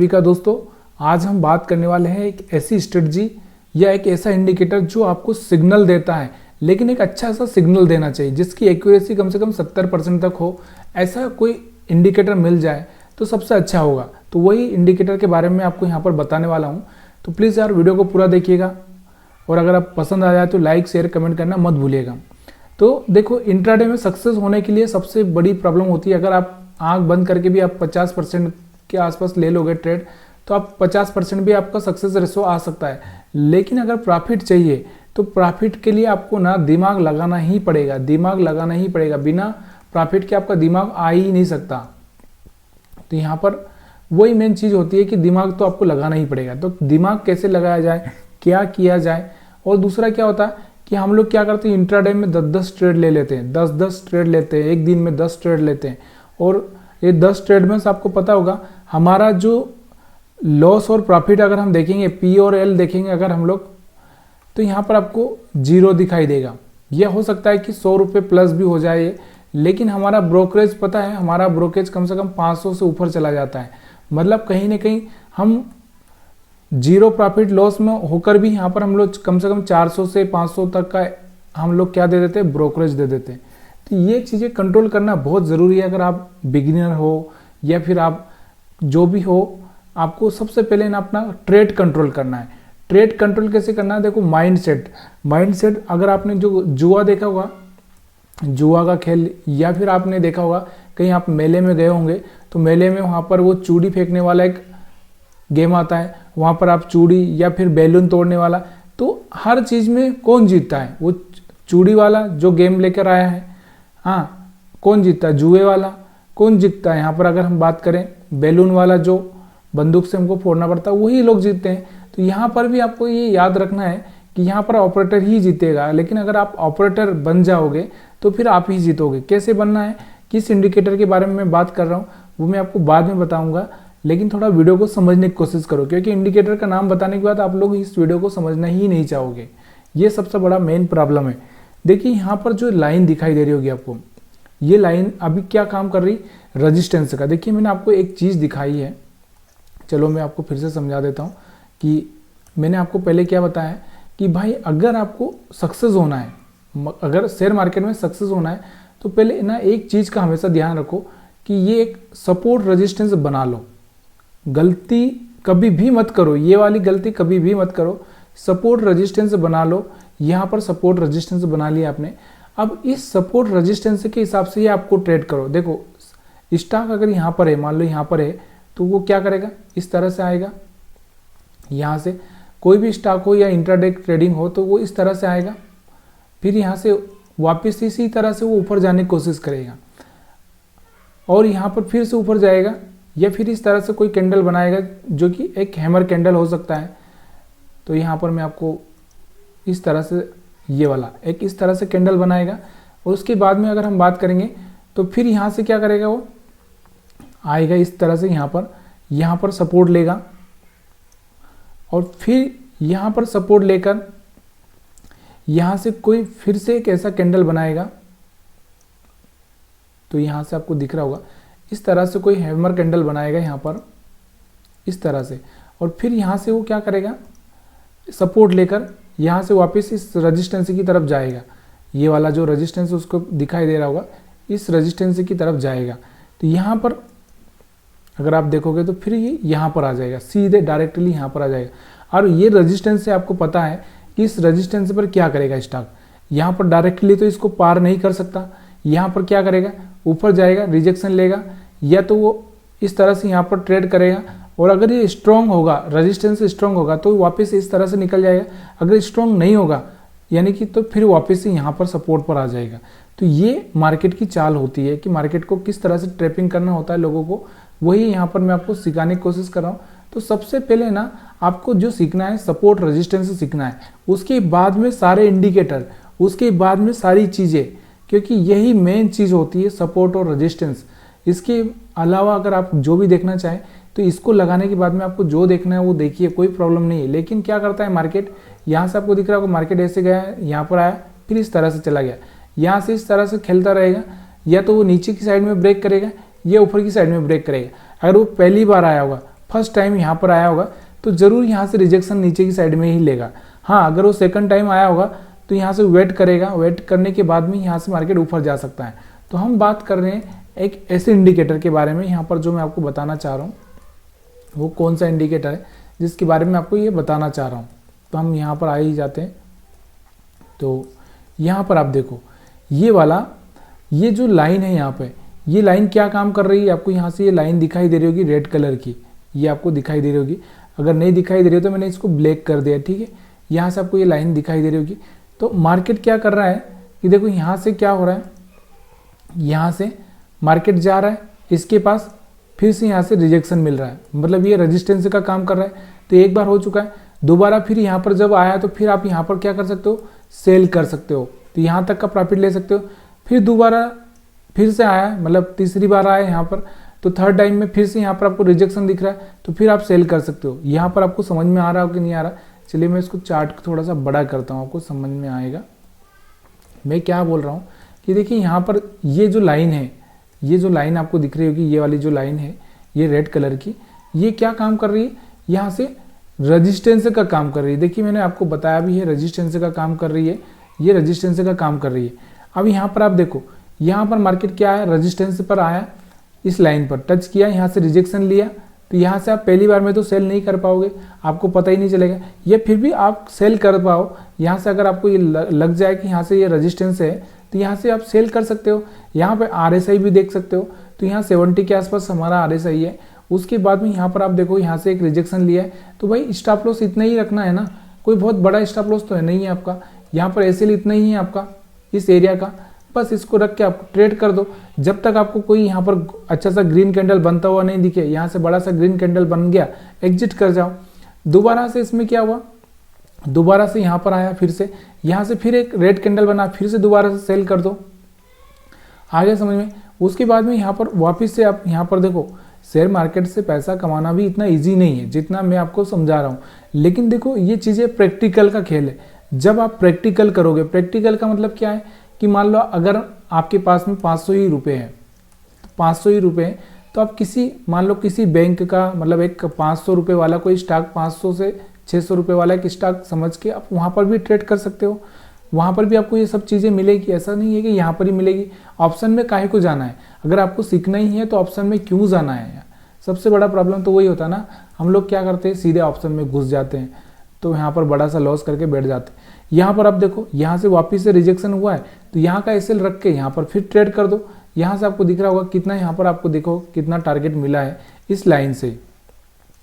सभी का दोस्तों, आज हम बात करने वाले हैं एक ऐसी स्ट्रेटजी या एक ऐसा इंडिकेटर जो आपको सिग्नल देता है, लेकिन एक अच्छा सा सिग्नल देना चाहिए जिसकी एक्यूरेसी कम से कम 70% तक हो। ऐसा कोई इंडिकेटर मिल जाए तो सबसे अच्छा होगा। तो वही इंडिकेटर के बारे में आपको यहाँ पर बताने वाला हूँ। तो प्लीज़ यार वीडियो को पूरा देखिएगा, और अगर आप पसंद आ जाए तो लाइक शेयर कमेंट करना मत भूलिएगा। तो देखो, इंट्राडे में सक्सेस होने के लिए सबसे बड़ी प्रॉब्लम होती है, अगर आप आंख बंद करके भी आप 50% के आसपास ले लोगे ट्रेड तो आप 50% भी आपका सक्सेस रेशो आ सकता है। लेकिन अगर प्रॉफिट चाहिए तो प्रॉफिट के लिए आपको ना दिमाग लगाना ही पड़ेगा, बिना प्रॉफिट के आपका दिमाग आ ही नहीं सकता। तो यहाँ पर वही मेन चीज़ होती है कि दिमाग तो आपको लगाना ही पड़ेगा। तो दिमाग कैसे लगाया जाए, क्या किया जाए, और दूसरा क्या होता है कि हम लोग क्या करते हैं, इंट्राडे में 10-10 ट्रेड ले लेते हैं, 10-10 ट्रेड लेते हैं, एक दिन में 10 ट्रेड लेते हैं। और ये 10 ट्रेड में से आपको पता होगा हमारा जो लॉस और प्रॉफिट अगर हम देखेंगे, पी और एल देखेंगे अगर हम लोग, तो यहाँ पर आपको 0 दिखाई देगा। यह हो सकता है कि 100 रुपये प्लस भी हो जाए, लेकिन हमारा ब्रोकरेज पता है, हमारा ब्रोकरेज कम से कम 500 से ऊपर चला जाता है। मतलब कहीं ना कहीं हम 0 प्रॉफिट लॉस में होकर भी यहाँ पर हम लोग कम से कम 400 से 500 तक का हम लोग क्या दे देते हैं, ब्रोकरेज दे देते हैं। तो ये चीज़ें कंट्रोल करना बहुत ज़रूरी है। अगर आप बिगिनर हो या फिर आप जो भी हो, आपको सबसे पहले ना अपना ट्रेड कंट्रोल करना है। ट्रेड कंट्रोल कैसे करना है, देखो, माइंडसेट अगर आपने जो जुआ देखा होगा, जुआ का खेल, या फिर आपने देखा होगा कहीं आप मेले में गए होंगे तो मेले में वहाँ पर वो चूड़ी फेंकने वाला एक गेम आता है, वहाँ पर आप चूड़ी या फिर बैलून तोड़ने वाला, तो हर चीज़ में कौन जीतता है, वो चूड़ी वाला जो गेम लेकर आया है, हाँ, कौन जीतता है, जुए वाला कौन जीतता है। यहाँ पर अगर हम बात करें बैलून वाला जो बंदूक से हमको फोड़ना पड़ता है, वही लोग जीतते हैं। तो यहाँ पर भी आपको ये याद रखना है कि यहाँ पर ऑपरेटर ही जीतेगा, लेकिन अगर आप ऑपरेटर बन जाओगे तो फिर आप ही जीतोगे। कैसे बनना है, किस इंडिकेटर के बारे में मैं बात कर रहा हूँ वो मैं आपको बाद में बताऊंगा, लेकिन थोड़ा वीडियो को समझने की कोशिश करो, क्योंकि इंडिकेटर का नाम बताने के बाद आप लोग इस वीडियो को समझना ही नहीं चाहोगे। ये सबसे बड़ा मेन प्रॉब्लम है। देखिए, यहाँ पर जो लाइन दिखाई दे रही होगी आपको, ये लाइन अभी क्या काम कर रही, रेजिस्टेंस का। देखिए, मैंने आपको एक चीज़ दिखाई है, चलो मैं आपको फिर से समझा देता हूँ कि मैंने आपको पहले क्या बताया कि भाई अगर आपको सक्सेस होना है, अगर शेयर मार्केट में सक्सेस होना है, तो पहले ना एक चीज़ का हमेशा ध्यान रखो कि ये एक सपोर्ट रेजिस्टेंस बना लो। गलती कभी भी मत करो, ये वाली गलती कभी भी मत करो। सपोर्ट रेजिस्टेंस बना लो। यहाँ पर सपोर्ट रेजिस्टेंस बना लिया आपने। अब इस सपोर्ट रेजिस्टेंस के हिसाब से ये आपको ट्रेड करो। देखो, स्टॉक अगर यहाँ पर है, मान लो यहाँ पर है, तो वो क्या करेगा, इस तरह से आएगा। यहाँ से कोई भी स्टॉक हो या इंट्राडे ट्रेडिंग हो तो वो इस तरह से आएगा, फिर यहाँ से वापस इसी तरह से वो ऊपर जाने की कोशिश करेगा, और यहाँ पर फिर से ऊपर जाएगा, या फिर इस तरह से कोई कैंडल बनाएगा जो कि एक हैमर कैंडल हो सकता है। तो यहाँ पर मैं आपको इस तरह से, ये वाला एक इस तरह से कैंडल बनाएगा, और उसके बाद में अगर हम बात करेंगे तो फिर यहाँ से क्या करेगा, वो आएगा इस तरह से, यहाँ पर सपोर्ट लेगा, और फिर यहाँ पर सपोर्ट लेकर यहाँ से कोई फिर से एक ऐसा कैंडल बनाएगा। तो यहाँ से आपको दिख रहा होगा, इस तरह से कोई हैमर कैंडल बनाएगा यहाँ पर इस तरह से, और फिर यहाँ से वो क्या करेगा, सपोर्ट लेकर यहाँ से वापस इस रेजिस्टेंस की तरफ जाएगा। ये वाला जो रेजिस्टेंस उसको दिखाई दे रहा होगा, इस रेजिस्टेंस की तरफ जाएगा। तो यहाँ पर अगर आप देखोगे तो फिर ये यहाँ पर आ जाएगा, सीधे डायरेक्टली यहाँ पर आ जाएगा। और ये रेजिस्टेंस से आपको पता है कि इस रेजिस्टेंस पर क्या करेगा स्टॉक, यहाँ पर डायरेक्टली तो इसको पार नहीं कर सकता। यहाँ पर क्या करेगा, ऊपर जाएगा, रिजेक्शन लेगा, या तो वो इस तरह से यहाँ पर ट्रेड करेगा, और अगर ये स्ट्रॉन्ग होगा, रेजिस्टेंस स्ट्रॉन्ग होगा तो वापस इस तरह से निकल जाएगा। अगर स्ट्रॉन्ग नहीं होगा यानी कि तो फिर वापस से यहाँ पर सपोर्ट पर आ जाएगा। तो ये मार्केट की चाल होती है कि मार्केट को किस तरह से ट्रैपिंग करना होता है लोगों को, वही यहाँ पर मैं आपको सिखाने की कोशिश कर रहा हूँ। तो सबसे पहले ना आपको जो सीखना है, सपोर्ट रेजिस्टेंस सीखना है, उसके बाद में सारे इंडिकेटर, उसके बाद में सारी चीज़ें, क्योंकि यही मेन चीज़ होती है, सपोर्ट और रेजिस्टेंस। इसके अलावा अगर आप जो भी देखना चाहें तो इसको लगाने के बाद में आपको जो देखना है वो देखिए, कोई प्रॉब्लम नहीं है। लेकिन क्या करता है मार्केट, यहाँ से आपको दिख रहा होगा मार्केट ऐसे गया है, यहाँ पर आया, फिर इस तरह से चला गया, यहाँ से इस तरह से खेलता रहेगा, या तो वो नीचे की साइड में ब्रेक करेगा या ऊपर की साइड में ब्रेक करेगा। अगर वो पहली बार आया होगा, फर्स्ट टाइम यहाँ पर आया होगा तो ज़रूर यहाँ से रिजेक्शन नीचे की साइड में ही लेगा। हाँ, अगर वो सेकंड टाइम आया होगा तो यहाँ से वेट करेगा, वेट करने के बाद में यहाँ से मार्केट ऊपर जा सकता है। तो हम बात कर रहे हैं एक ऐसे इंडिकेटर के बारे में, यहाँ पर जो मैं आपको बताना चाह रहा हूँ वो कौन सा इंडिकेटर है जिसके बारे में आपको ये बताना चाह रहा हूँ। तो हम यहाँ पर आ ही जाते हैं। तो यहाँ पर आप देखो ये वाला, ये जो लाइन है यहाँ पे, ये लाइन क्या काम कर रही है, आपको यहाँ से ये लाइन दिखाई दे रही होगी रेड कलर की, ये आपको दिखाई दे रही होगी। अगर नहीं दिखाई दे रही हो तो मैंने इसको ब्लैक कर दिया, ठीक है। यहाँ से आपको ये लाइन दिखाई दे रही होगी। तो मार्केट क्या कर रहा है कि देखो यहाँ से क्या हो रहा है, यहाँ से मार्केट जा रहा है, इसके पास फिर से यहाँ से रिजेक्शन मिल रहा है, मतलब ये रेजिस्टेंस का काम कर रहा है। तो एक बार हो चुका है, दोबारा फिर यहाँ पर जब आया तो फिर आप यहाँ पर क्या कर सकते हो, सेल कर सकते हो, तो यहाँ तक का प्रॉफिट ले सकते हो। फिर दोबारा फिर से आया, मतलब तीसरी बार आया यहाँ पर, तो थर्ड टाइम में फिर से यहाँ पर आपको रिजेक्शन दिख रहा है तो फिर आप सेल कर सकते हो। यहाँ पर आपको समझ में आ रहा हो कि नहीं आ रहा, चलिए मैं इसको चार्ट थोड़ा सा बड़ा करता हूँ, आपको समझ में आएगा मैं क्या बोल रहा हूँ। कि देखिए यहाँ पर ये जो लाइन है, ये जो लाइन आपको दिख रही होगी, ये वाली जो लाइन है ये रेड कलर की, ये क्या काम कर रही है, यहाँ से रेजिस्टेंस का काम कर रही है। देखिए मैंने आपको बताया भी है रेजिस्टेंस का काम कर रही है, ये रेजिस्टेंस का काम कर रही है। अब यहाँ पर आप देखो, यहाँ पर मार्केट क्या है, रेजिस्टेंस पर आया, इस लाइन पर टच किया, यहाँ से रिजेक्शन लिया, तो यहाँ से आप पहली बार में तो सेल नहीं कर पाओगे, आपको पता ही नहीं चलेगा। ये फिर भी आप सेल कर पाओ, यहाँ से अगर आपको ये लग जाए कि यहाँ से ये रेजिस्टेंस है तो यहाँ से आप सेल कर सकते हो। यहाँ पे RSI भी देख सकते हो, तो यहाँ 70 के आसपास हमारा RSI है। उसके बाद में यहाँ पर आप देखो यहाँ से एक रिजेक्शन लिया है, तो भाई स्टॉप लॉस इतना ही रखना है ना, कोई बहुत बड़ा स्टॉप लॉस तो है नहीं है आपका। यहाँ पर SL इतना ही है आपका इस एरिया का, बस इसको रख के आप ट्रेड कर दो। जब तक आपको कोई यहाँ पर अच्छा सा ग्रीन कैंडल बनता हुआ नहीं दिखे, यहाँ से बड़ा सा ग्रीन कैंडल बन गया, एग्जिट कर जाओ। दोबारा से इसमें क्या हुआ, दोबारा से यहाँ पर आया, फिर से यहाँ से फिर एक रेड कैंडल बना, फिर से दोबारा से सेल कर दो। आगे समझ में। उसके बाद में यहाँ पर वापस से आप यहाँ पर देखो, शेयर मार्केट से पैसा कमाना भी इतना इजी नहीं है जितना मैं आपको समझा रहा हूँ। लेकिन देखो ये चीज़ें प्रैक्टिकल का खेल है। जब आप प्रैक्टिकल करोगे, प्रैक्टिकल का मतलब क्या है कि मान लो अगर आपके पास में 500 ही रुपये है, 500 ही रुपये, तो आप किसी मान लो किसी बैंक का मतलब एक 500 रुपये वाला कोई स्टॉक, 500 से 600 रुपये वाला एक स्टॉक समझ के आप वहाँ पर भी ट्रेड कर सकते हो। वहाँ पर भी आपको ये सब चीज़ें मिलेगी, ऐसा नहीं है कि यहाँ पर ही मिलेगी। ऑप्शन में काहे को जाना है, अगर आपको सीखना ही है तो ऑप्शन में क्यों जाना है। सबसे बड़ा प्रॉब्लम तो वही होता है ना, हम लोग क्या करते हैं सीधे ऑप्शन में घुस जाते हैं, तो यहाँ पर बड़ा सा लॉस करके बैठ जाते हैं। यहाँ पर आप देखो, यहाँ से वापस से रिजेक्शन हुआ है, तो यहाँ का SL रख के यहाँ पर फिर ट्रेड कर दो। यहाँ से आपको दिख रहा होगा कितना, यहाँ पर आपको देखो कितना टारगेट मिला है इस लाइन से,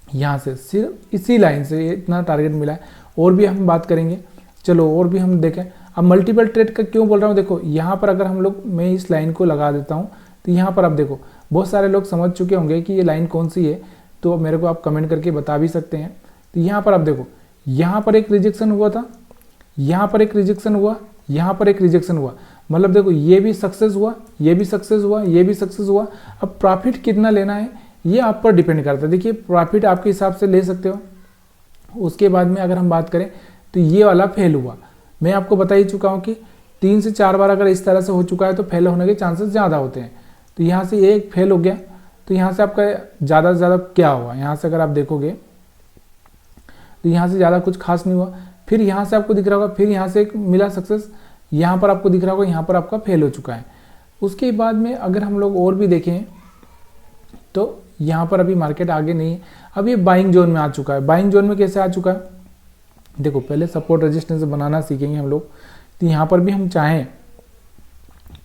यहाँ से सिर्फ इसी लाइन से इतना टारगेट मिला है। और भी हम बात करेंगे, चलो और भी हम देखें। अब मल्टीपल ट्रेड का क्यों बोल रहा हूँ, देखो यहाँ पर अगर हम लोग, मैं इस लाइन को लगा देता हूँ, तो यहाँ पर आप देखो बहुत सारे लोग समझ चुके होंगे कि ये लाइन कौन सी है, तो मेरे को आप कमेंट करके बता भी सकते हैं। तो यहाँ पर आप देखो, यहाँ पर एक रिजेक्शन हुआ था, यहाँ पर एक रिजेक्शन हुआ, यहाँ पर एक रिजेक्शन हुआ, मतलब देखो ये भी सक्सेस हुआ, ये भी सक्सेस हुआ, ये भी सक्सेस हुआ। अब प्रॉफिट कितना लेना है ये आप पर डिपेंड करता है। देखिए प्रॉफिट आपके हिसाब से ले सकते हो। उसके बाद में अगर हम बात करें तो ये वाला फेल हुआ, मैं आपको बता ही चुका हूँ कि 3 से 4 बार अगर इस तरह से हो चुका है तो फेल होने के चांसेस ज़्यादा होते हैं। तो यहाँ से एक फेल हो गया, तो यहाँ से आपका ज़्यादा से ज़्यादा क्या हुआ, यहाँ से अगर आप देखोगे तो यहाँ से ज़्यादा कुछ खास नहीं हुआ। फिर यहाँ से आपको दिख रहा होगा, फिर यहाँ से एक मिला सक्सेस, यहाँ पर आपको दिख रहा होगा यहाँ पर आपका फेल हो चुका है। उसके बाद में अगर हम लोग और भी देखें तो यहाँ पर अभी मार्केट आगे नहीं है, अब ये बाइंग जोन में आ चुका है। बाइंग जोन में कैसे आ चुका है, देखो पहले सपोर्ट रेजिस्टेंस बनाना सीखेंगे हम लोग। तो यहाँ पर भी हम चाहें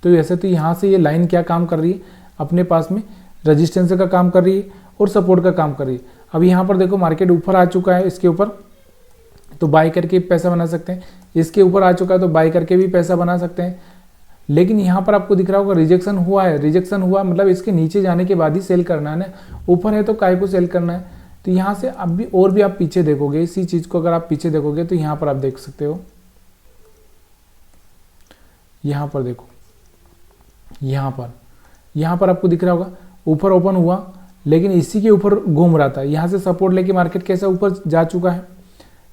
तो वैसे तो यहाँ से ये लाइन क्या काम कर रही है, अपने पास में रेजिस्टेंस का काम कर रही है और सपोर्ट का काम कर रही है। अब यहाँ पर देखो मार्केट ऊपर आ चुका है, इसके ऊपर तो बाई करके पैसा बना सकते हैं, इसके ऊपर आ चुका है तो बाई करके भी पैसा बना सकते हैं। लेकिन यहाँ पर आपको दिख रहा होगा रिजेक्शन हुआ है, रिजेक्शन हुआ मतलब इसके नीचे जाने के बाद ही सेल करना है ना, ऊपर है तो काय को सेल करना है। तो यहाँ से अब भी और भी आप पीछे देखोगे, इसी चीज़ को अगर आप पीछे देखोगे तो यहाँ पर आप देख सकते हो, यहाँ पर देखो, यहाँ पर आपको दिख रहा होगा ऊपर ओपन हुआ लेकिन इसी के ऊपर घूम रहा था, यहाँ से सपोर्ट लेके मार्केट कैसे ऊपर जा चुका है।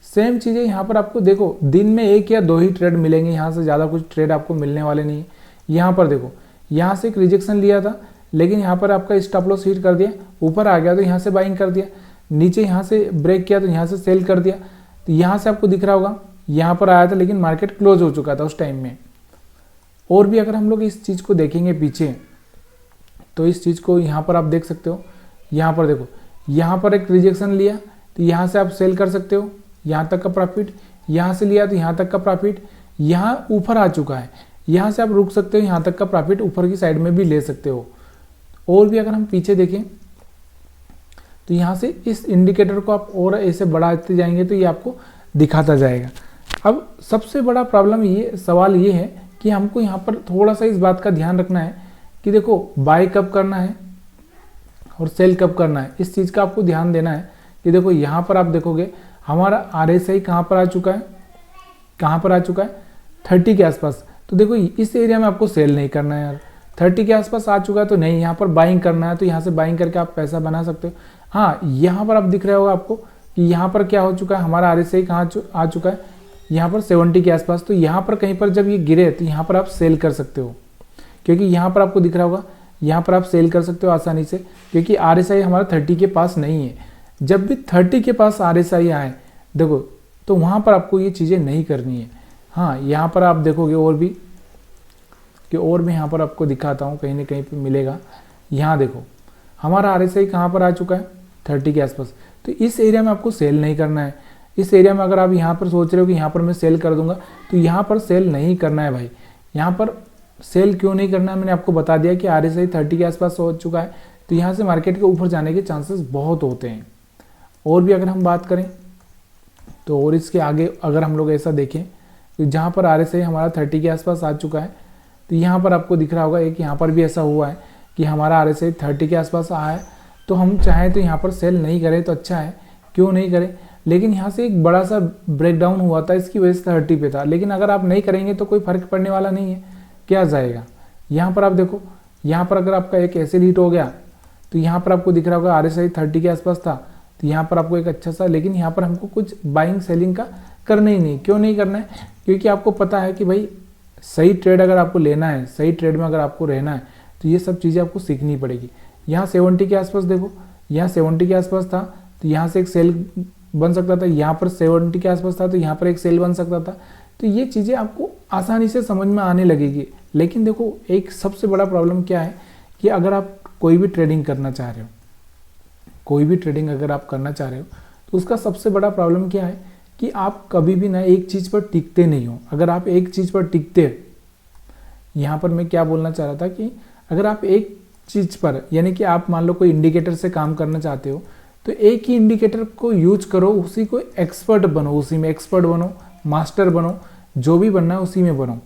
सेम चीज़ें यहाँ पर आपको देखो, दिन में 1 या 2 ही ट्रेड मिलेंगे, यहाँ से ज़्यादा कुछ ट्रेड आपको मिलने वाले नहीं है। यहाँ पर देखो, यहाँ से एक रिजेक्शन लिया था लेकिन यहाँ पर आपका स्टॉप लॉस हिट कर दिया, ऊपर आ गया तो यहाँ से बाइंग कर दिया। नीचे यहाँ से ब्रेक किया तो यहाँ से सेल कर दिया, तो यहाँ से आपको दिख रहा होगा यहाँ पर आया था लेकिन मार्केट क्लोज हो चुका था उस टाइम में। और भी अगर हम लोग इस चीज़ को देखेंगे पीछे, तो इस चीज़ को यहाँ पर आप देख सकते हो, यहाँ पर देखो यहाँ पर एक रिजेक्शन लिया तो यहाँ से आप सेल कर सकते हो, यहाँ तक का प्रॉफिट, यहाँ से लिया तो यहाँ तक का प्रॉफिट, यहाँ ऊपर आ चुका है, यहाँ से आप रुक सकते हो, यहाँ तक का प्रॉफिट ऊपर की साइड में भी ले सकते हो। और भी अगर हम पीछे देखें तो यहाँ से इस इंडिकेटर को आप और ऐसे बढ़ाते जाएंगे तो ये आपको दिखाता जाएगा। अब सबसे बड़ा प्रॉब्लम ये सवाल ये है कि हमको यहाँ पर थोड़ा सा इस बात का ध्यान रखना है कि देखो बाय कब करना है और सेल कब करना है, इस चीज़ का आपको ध्यान देना है कि देखो यहाँ पर आप देखोगे हमारा RSI कहाँ पर आ चुका है, कहाँ पर आ चुका है 30 के आसपास। तो देखो इस एरिया में आपको सेल नहीं करना है यार, 30 के आसपास आ चुका है तो नहीं, यहाँ पर बाइंग करना है, तो यहाँ से बाइंग करके आप पैसा बना सकते हो। हाँ, यहाँ पर आप दिख रहा होगा आपको कि यहाँ पर क्या हो चुका है, हमारा RSI कहाँ आ चुका है, यहाँ पर 70 के आसपास। तो यहाँ पर कहीं पर जब ये गिरे तो यहाँ पर आप सेल कर सकते हो, क्योंकि यहाँ पर आपको दिख रहा होगा यहाँ पर आप सेल कर सकते हो आसानी से, क्योंकि RSI हमारा 30 के पास नहीं है। जब भी 30 के पास RSI आए देखो तो वहाँ पर आपको ये चीज़ें नहीं करनी है। हाँ, यहाँ पर आप देखोगे और भी कि और मैं यहाँ पर आपको दिखाता हूँ, कहीं ना कहीं पे मिलेगा। यहाँ देखो हमारा RSI कहाँ पर आ चुका है 30 के आसपास, तो इस एरिया में आपको सेल नहीं करना है। इस एरिया में अगर आप यहाँ पर सोच रहे हो कि यहाँ पर मैं सेल कर दूंगा, तो यहाँ पर सेल नहीं करना है भाई। यहाँ पर सेल क्यों नहीं करना है मैंने आपको बता दिया कि RSI 30 के आसपास हो चुका है, तो यहाँ से मार्केट के ऊपर जाने के चांसेस बहुत होते हैं। और भी अगर हम बात करें तो और इसके आगे अगर हम लोग ऐसा देखें तो जहाँ पर RSI हमारा 30 के आसपास आ चुका है, तो यहाँ पर आपको दिख रहा होगा एक यहाँ पर भी ऐसा हुआ है कि हमारा RSI 30 के आसपास आया है। तो हम चाहें तो यहाँ पर सेल नहीं करें तो अच्छा है, क्यों नहीं करें, लेकिन यहाँ से एक बड़ा सा ब्रेकडाउन हुआ था, इसकी वजह से 30 पे था। लेकिन अगर आप नहीं करेंगे तो कोई फर्क पड़ने वाला नहीं है, क्या जाएगा। यहाँ पर आप देखो, यहाँ पर अगर आपका एक ऐसे हिट हो गया तो यहाँ पर आपको दिख रहा होगा RSI 30 के आसपास था, तो यहाँ पर आपको एक अच्छा सा, लेकिन यहाँ पर हमको कुछ बाइंग सेलिंग का करना ही नहीं। क्यों नहीं करना है, क्योंकि आपको पता है कि भाई सही ट्रेड अगर आपको लेना है, सही ट्रेड में अगर आपको रहना है, तो ये सब चीज़ें आपको सीखनी पड़ेगी। यहाँ 70 के आसपास देखो, यहाँ 70 के आसपास था तो यहाँ से एक सेल बन सकता था, यहाँ पर 70 के आसपास था तो यहाँ पर एक सेल बन सकता था। तो ये चीज़ें आपको आसानी से समझ में आने लगेगी। लेकिन देखो एक सबसे बड़ा प्रॉब्लम क्या है कि अगर आप कोई भी ट्रेडिंग करना चाह रहे हो, कोई भी ट्रेडिंग अगर आप करना चाह रहे हो, तो उसका सबसे बड़ा प्रॉब्लम क्या है कि आप कभी भी ना एक चीज़ पर टिकते नहीं हो। अगर आप एक चीज़ पर टिकते, यहाँ पर मैं क्या बोलना चाह रहा था कि अगर आप एक चीज़ पर, यानी कि आप मान लो कोई इंडिकेटर से काम करना चाहते हो, तो एक ही इंडिकेटर को यूज करो, उसी को एक्सपर्ट बनो, उसी में एक्सपर्ट बनो, मास्टर बनो, जो भी बनना है उसी में बनो।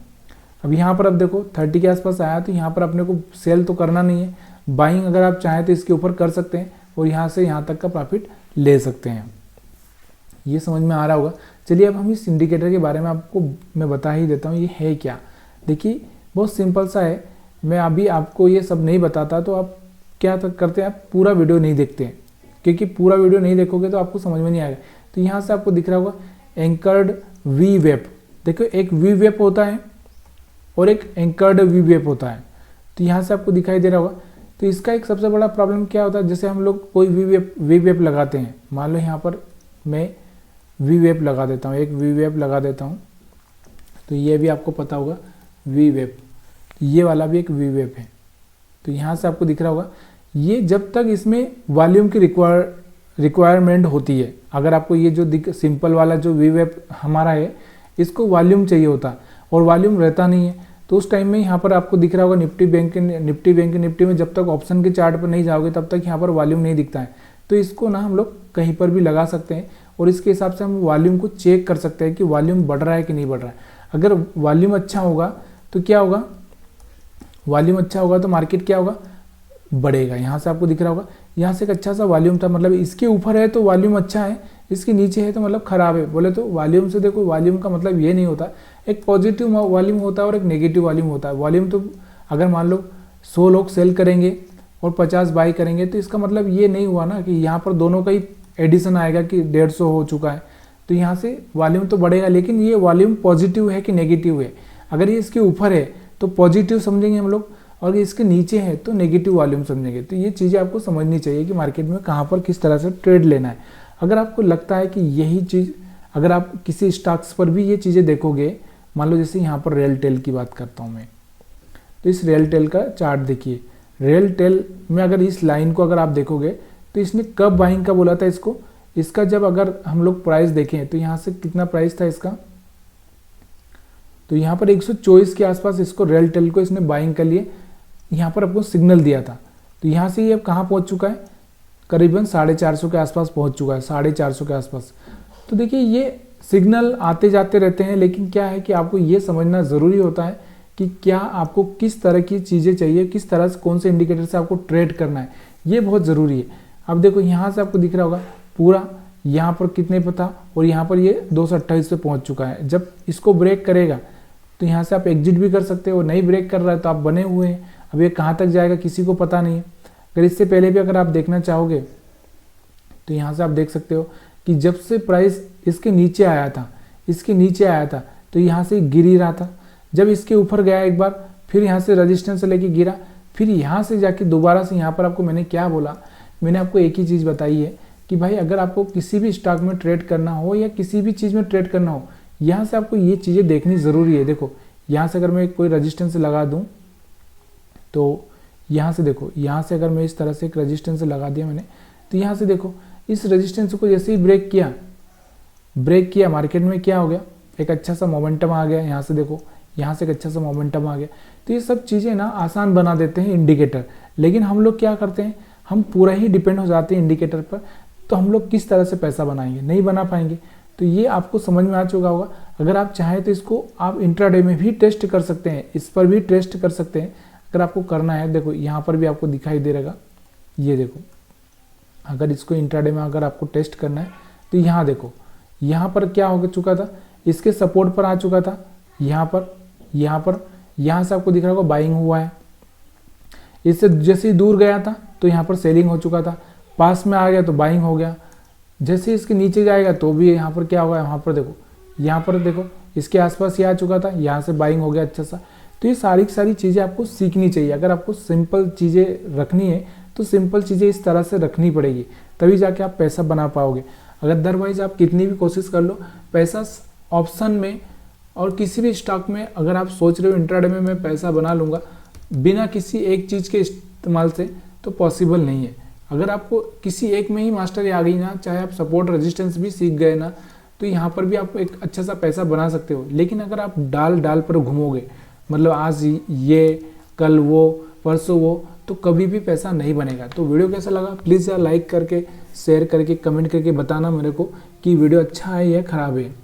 अब यहाँ पर अब देखो 30 के आसपास आया तो यहाँ पर अपने को सेल तो करना नहीं है, बाइंग अगर आप चाहें तो इसके ऊपर कर सकते हैं और यहाँ से यहाँ तक का प्रॉफिट ले सकते हैं। ये समझ में आ रहा होगा। चलिए अब हम इस इंडिकेटर के बारे में आपको मैं बता ही देता हूँ ये है क्या। देखिए बहुत सिंपल सा है, मैं अभी आपको ये सब नहीं बताता तो आप क्या करते हैं, आप पूरा वीडियो नहीं देखते हैं, क्योंकि पूरा वीडियो नहीं देखोगे तो आपको समझ में नहीं आएगा। तो यहाँ से आपको दिख रहा होगा एंकर्ड VWAP। देखो एक VWAP होता है और एक एंकर्ड VWAP होता है, तो यहाँ से आपको दिखाई दे रहा होगा। तो इसका एक सबसे बड़ा प्रॉब्लम क्या होता है, जैसे हम लोग कोई VWAP लगाते हैं, मान लो यहाँ पर मैं VWAP लगा देता हूँ, एक VWAP लगा देता हूँ, तो ये भी आपको पता होगा VWAP, ये वाला भी एक VWAP है। तो यहाँ से आपको दिख रहा होगा ये जब तक इसमें वॉल्यूम की रिक्वायरमेंट होती है, अगर आपको ये जो सिंपल वाला जो VWAP हमारा है इसको वॉल्यूम चाहिए होता और वॉल्यूम रहता नहीं है, तो उस टाइम में यहाँ पर आपको दिख रहा होगा निफ्टी बैंक निफ्टी में जब तक ऑप्शन के चार्ट पर नहीं जाओगे तब तक यहाँ पर वॉल्यूम नहीं दिखता है। तो इसको ना हम लोग कहीं पर भी लगा सकते हैं और इसके हिसाब से हम वॉल्यूम को चेक कर सकते हैं कि वॉल्यूम बढ़ रहा है कि नहीं बढ़ रहा है। अगर वॉल्यूम अच्छा होगा तो क्या होगा, वॉल्यूम अच्छा होगा तो मार्केट क्या होगा, बढ़ेगा। यहाँ से आपको दिख रहा होगा यहाँ से एक अच्छा सा वॉल्यूम था, मतलब इसके ऊपर है तो वॉल्यूम अच्छा है, इसके नीचे है तो मतलब खराब है। बोले तो वॉल्यूम से देखो, वॉल्यूम का मतलब ये नहीं होता, एक पॉजिटिव वॉल्यूम होता है और एक नेगेटिव वॉल्यूम होता है। वॉल्यूम तो अगर मान लो 100 लोग सेल करेंगे और 50 बाई करेंगे तो इसका मतलब ये नहीं हुआ ना कि यहाँ पर दोनों का ही एडिशन आएगा कि 150 हो चुका है, तो यहाँ से वॉल्यूम तो बढ़ेगा। लेकिन ये वॉल्यूम पॉजिटिव है कि नेगेटिव है, अगर ये इसके ऊपर है तो पॉजिटिव समझेंगे हम लोग और इसके नीचे है तो नेगेटिव वॉल्यूम समझेंगे। तो ये चीज़ें आपको समझनी चाहिए कि मार्केट में कहाँ पर किस तरह से ट्रेड लेना है। अगर आपको लगता है कि यही चीज़, अगर आप किसी स्टॉक्स पर भी ये चीज़ें देखोगे, मान लो जैसे यहाँ पर रेलटेल की बात करता हूँ मैं, तो इस रेलटेल का चार्ट देखिए। रेलटेल में अगर इस लाइन को अगर आप देखोगे तो इसने कब बाइंग का बोला था इसको, इसका जब अगर हम लोग प्राइस देखें तो यहाँ से कितना प्राइस था इसका, तो यहाँ पर 124 के आसपास इसको रेलटेल को इसने बाइंग कर लिए, यहाँ पर आपको सिग्नल दिया था। तो यहाँ से ये अब कहाँ पहुँच चुका है, करीबन 450 के आसपास पहुँच चुका है, 450 के आसपास। तो देखिए ये सिग्नल आते जाते रहते हैं, लेकिन क्या है कि आपको ये समझना ज़रूरी होता है कि क्या आपको किस तरह की चीज़ें चाहिए, किस तरह से कौन से इंडिकेटर से आपको ट्रेड करना है, ये बहुत ज़रूरी है। अब देखो यहाँ से आपको दिख रहा होगा पूरा, यहाँ पर कितने पे था और यहाँ पर ये 228 पे पहुँच चुका है। जब इसको ब्रेक करेगा तो यहाँ से आप एग्जिट भी कर सकते हो, नहीं ब्रेक कर रहा है तो आप बने हुए हैं। अब ये कहाँ तक जाएगा किसी को पता नहीं है। अगर इससे पहले भी अगर आप देखना चाहोगे तो यहाँ से आप देख सकते हो कि जब से प्राइस इसके नीचे आया था, इसके नीचे आया था तो यहाँ से गिर ही रहा था। जब इसके ऊपर गया एक बार, फिर यहाँ से रजिस्टेंस से लेके गिरा, फिर यहाँ से जाके दोबारा से यहाँ पर आपको मैंने क्या बोला, मैंने आपको एक ही चीज़ बताई है कि भाई अगर आपको किसी भी स्टॉक में ट्रेड करना हो या किसी भी चीज़ में ट्रेड करना हो, यहाँ से आपको ये चीज़ें देखनी ज़रूरी है। देखो यहाँ से अगर मैं कोई रजिस्टेंस लगा दूँ तो यहाँ से देखो, यहाँ से अगर मैं इस तरह से एक रजिस्टेंस लगा दिया मैंने, तो यहाँ से देखो इस रजिस्टेंस को जैसे ही ब्रेक किया मार्केट में क्या हो गया, एक अच्छा सा मोमेंटम आ गया। यहाँ से देखो, यहाँ से एक अच्छा सा मोमेंटम आ गया। तो ये सब चीज़ें ना आसान बना देते हैं इंडिकेटर, लेकिन हम लोग क्या करते हैं, हम पूरा ही डिपेंड हो जाते हैं इंडिकेटर पर। तो हम लोग किस तरह से पैसा बनाएंगे, नहीं बना पाएंगे। तो ये आपको समझ में आ चुका होगा। अगर आप चाहें तो इसको आप इंट्राडे में भी टेस्ट कर सकते हैं, इस पर भी टेस्ट कर सकते हैं अगर आपको करना है। देखो यहाँ पर भी आपको दिखाई दे रहेगा, ये देखो, अगर इसको इंट्राडे में अगर आपको टेस्ट करना है तो यहाँ देखो, यहाँ पर क्या हो चुका था, इसके सपोर्ट पर आ चुका था, यहाँ से आपको दिख रहा होगा बाइंग हुआ है। इससे जैसे ही दूर गया था तो यहाँ पर सेलिंग हो चुका था, पास में आ गया तो बाइंग हो गया। जैसे इसके नीचे जाएगा तो भी यहाँ पर क्या होगा, यहाँ पर देखो इसके आसपास ये आ चुका था, यहाँ से बाइंग हो गया अच्छा सा। तो ये सारी चीज़ें आपको सीखनी चाहिए। अगर आपको सिंपल चीज़ें रखनी है तो सिंपल चीज़ें इस तरह से रखनी पड़ेगी, तभी जाके आप पैसा बना पाओगे। अगर अदरवाइज आप कितनी भी कोशिश कर लो, पैसा ऑप्शन में और किसी भी स्टॉक में अगर आप सोच रहे हो इंट्राडे में मैं पैसा बना लूँगा बिना किसी एक चीज़ के इस्तेमाल से, तो पॉसिबल नहीं है। अगर आपको किसी एक में ही मास्टरी आ गई ना, चाहे आप सपोर्ट रेजिस्टेंस भी सीख गए ना, तो यहाँ पर भी आप एक अच्छा सा पैसा बना सकते हो। लेकिन अगर आप डाल पर घूमोगे, मतलब आज ये कल वो परसों वो, तो कभी भी पैसा नहीं बनेगा। तो वीडियो कैसा लगा प्लीज़ यार लाइक करके, शेयर करके, कमेंट करके बताना मेरे को कि वीडियो अच्छा है या ख़राब है।